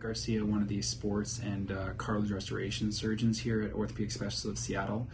Garcia, one of the sports and cartilage restoration surgeons here at Orthopedic Specialists of Seattle.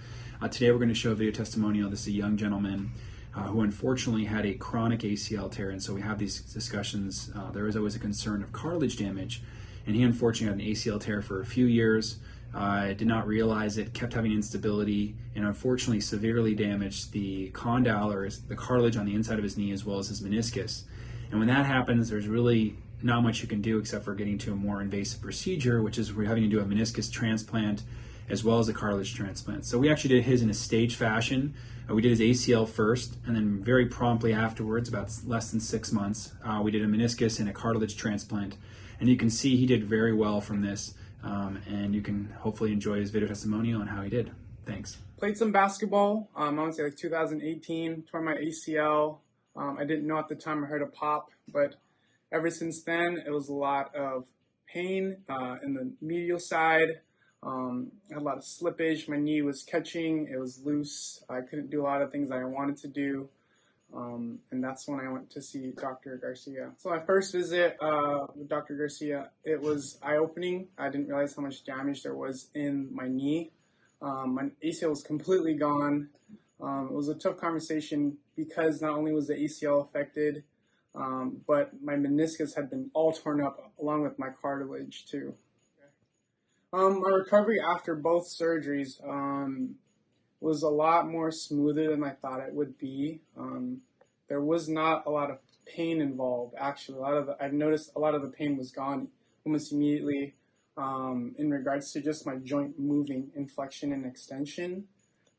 Today we're going to show a video testimonial. This is a young gentleman who unfortunately had a chronic ACL tear, and so we have these discussions. There is always a concern of cartilage damage, and he unfortunately had an ACL tear for a few years. Did not realize it, kept having instability, and unfortunately severely damaged the condyle, or the cartilage on the inside of his knee, as well as his meniscus. And when that happens, there's really not much you can do except for getting to a more invasive procedure, which is we're having to do a meniscus transplant as well as a cartilage transplant. So we actually did his in a staged fashion. We did his ACL first, and then very promptly afterwards, about less than 6 months, we did a meniscus and a cartilage transplant. And you can see he did very well from this, and you can hopefully enjoy his video testimonial on how he did. Thanks. Played some basketball, I want to say like 2018, tore my ACL. I didn't know at the time I heard a pop, but ever since then, it was a lot of pain in the medial side. I had a lot of slippage. My knee was catching. It was loose. I couldn't do a lot of things that I wanted to do. And that's when I went to see Dr. Garcia. So my first visit with Dr. Garcia, it was eye-opening. I didn't realize how much damage there was in my knee. My ACL was completely gone. It was a tough conversation because not only was the ACL affected, but my meniscus had been all torn up along with my cartilage too. My recovery after both surgeries was a lot more smoother than I thought it would be. There was not a lot of pain involved. Actually, I've noticed a lot of the pain was gone almost immediately in regards to just my joint moving, inflection and extension.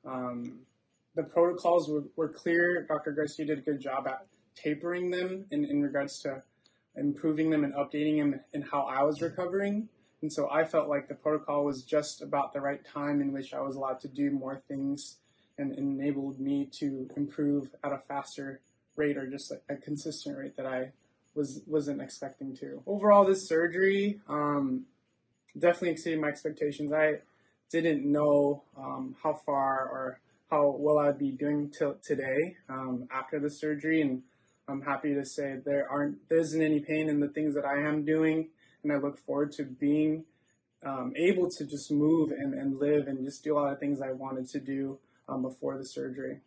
The protocols were clear. Dr. Garcia did a good job at tapering them in regards to improving them and updating them in how I was recovering. And so I felt like the protocol was just about the right time in which I was allowed to do more things and enabled me to improve at a faster rate, or just a consistent rate that I wasn't expecting to. Overall, this surgery definitely exceeded my expectations. I didn't know how far or how well I'd be doing till today after the surgery, and I'm happy to say there isn't any pain in the things that I am doing, and I look forward to being able to just move and live and just do a lot of things I wanted to do before the surgery.